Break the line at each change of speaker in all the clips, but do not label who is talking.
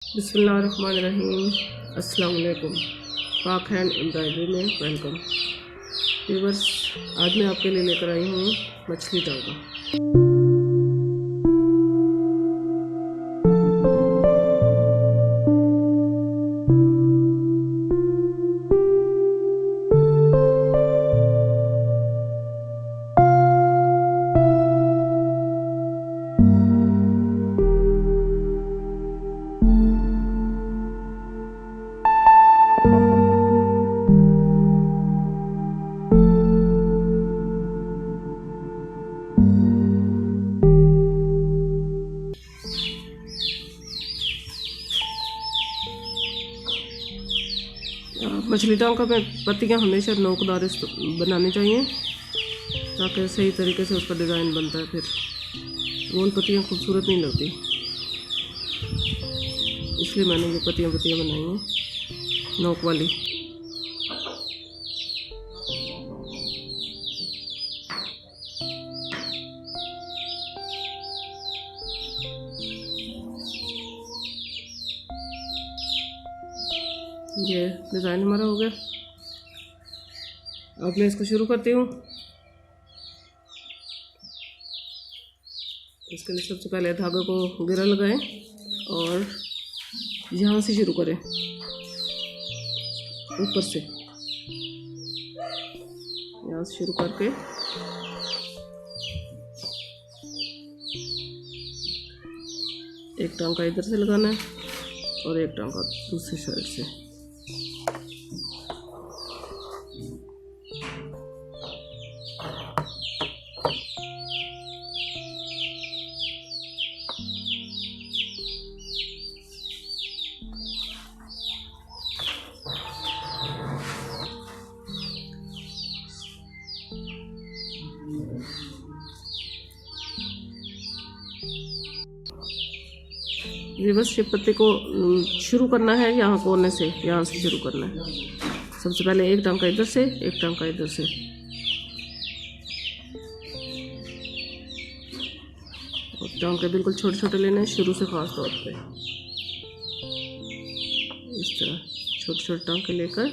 बिस्मिल्लाहिर्रहमानिर्रहीम। अस्सलाम वालेकुम। पाक हैंड एम्ब्रॉयडरी में वेलकम। व्यूअर्स, आज मैं आपके लिए लेकर आई हूँ मछली टांका। मछली टांका में पत्तियाँ हमेशा नोकदार बनानी चाहिए ताकि सही तरीके से उसका डिज़ाइन बनता है। फिर गोल पत्तियाँ खूबसूरत नहीं लगती, इसलिए मैंने ये पत्तियाँ बनाई हैं नोक वाली। ये डिज़ाइन हमारा हो गया। अब मैं इसको शुरू करती हूँ। इसके लिए सबसे पहले धागे को गिरा लगाएं और यहाँ से शुरू करें, ऊपर से यहाँ से शुरू करके एक टांका इधर से लगाना है और एक टांका दूसरी साइड से। रिवर्स शेप पत्ते को शुरू करना है, यहाँ कोने से, यहाँ से शुरू करना है। सबसे पहले एक टांका इधर से, एक टांका इधर से, और टांके बिल्कुल छोटे छोटे लेने हैं शुरू से, खास तौर पे इस तरह छोटे छोटे टांके लेकर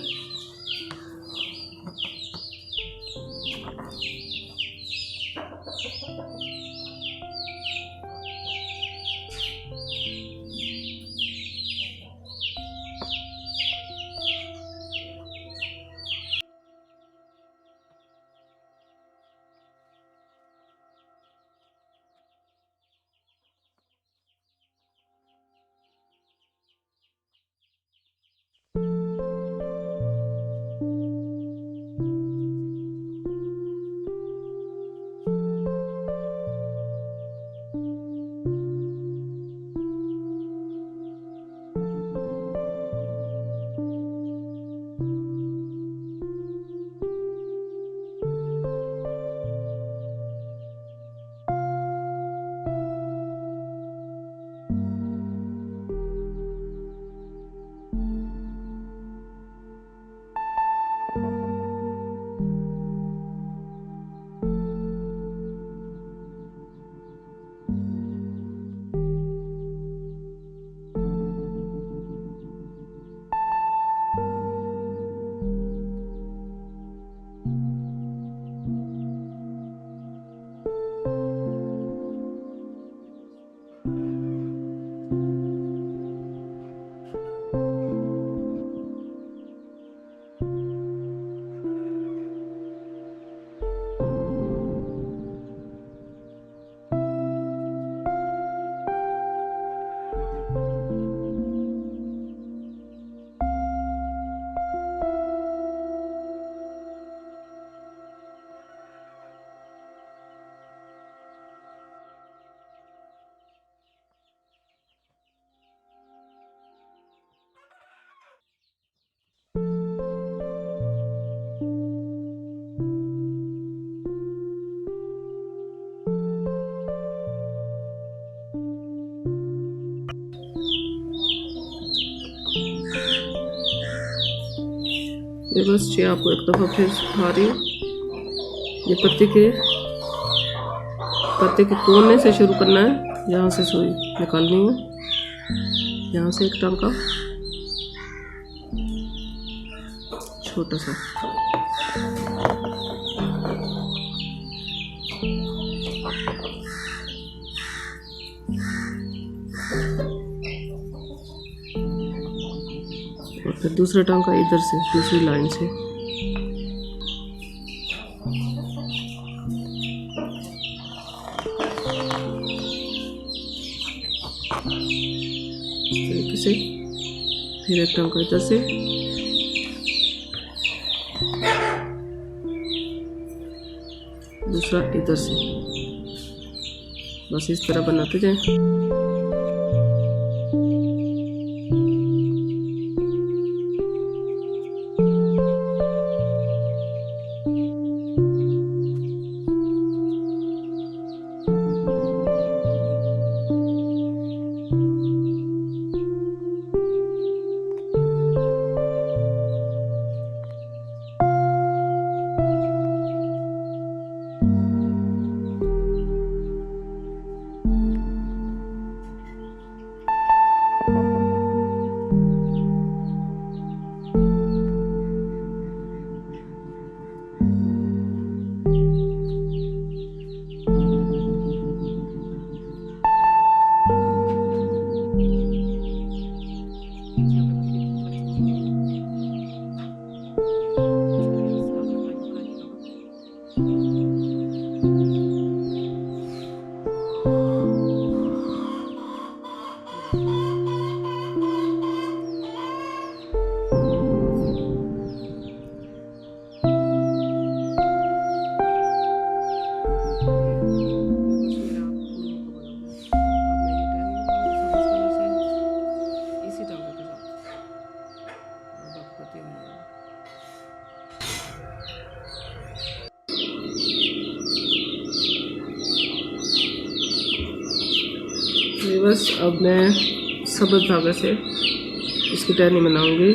बस ये आपको एक दफ़ा फिर सिखा रही हूँ। ये पत्ते के कोने से शुरू करना है, यहाँ से सुई निकालनी है, यहाँ से एक टांका छोटा सा, और फिर दूसरा टांका इधर से दूसरी लाइन से। इस तरीके से फिर एक टांका इधर से, दूसरा इधर से। बस इस तरह बनाते जाएं। बस अब मैं सब्ज धागे से इसकी टहनी बनाऊंगी।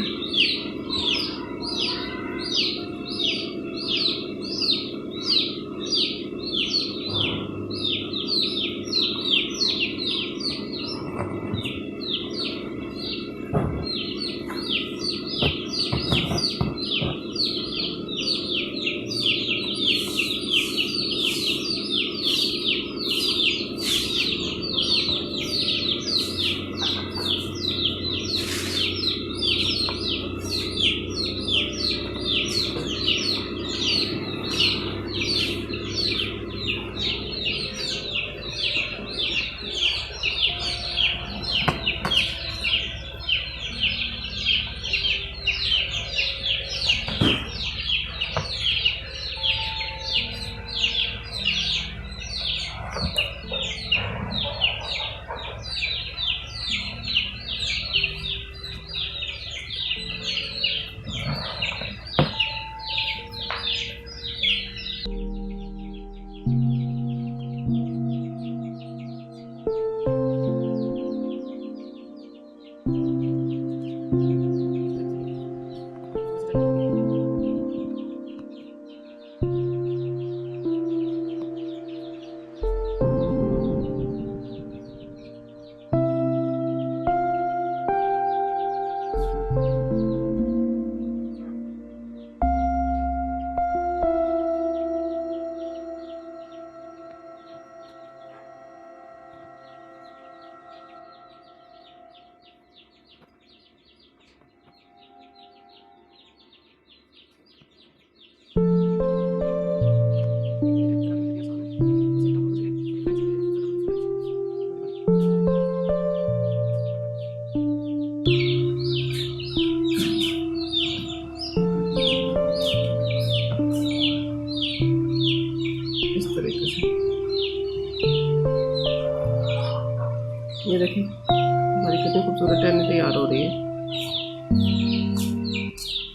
ये देखिए हमारी कितनी खूबसूरत टहनी तैयार हो रही है।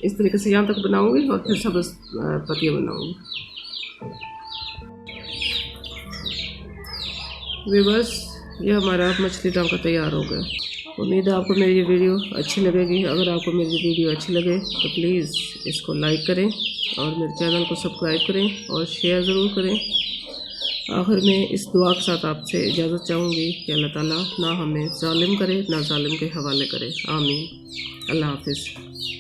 इस तरीके से यहाँ तक बनाऊंगी और फिर सब पत्तियाँ बनाऊंगी। बस ये हमारा मछली टांका तैयार हो गया। उम्मीद है आपको मेरी ये वीडियो अच्छी लगेगी। अगर आपको मेरी वीडियो अच्छी लगे तो प्लीज़ इसको लाइक करें और मेरे चैनल को सब्सक्राइब करें और शेयर ज़रूर करें। आखिर में इस दुआ के साथ आपसे इजाज़त चाहूँगी कि अल्लाह ताला ना हमें जालिम करे ना जालिम के हवाले करे। आमीन। अल्लाह हाफिज़।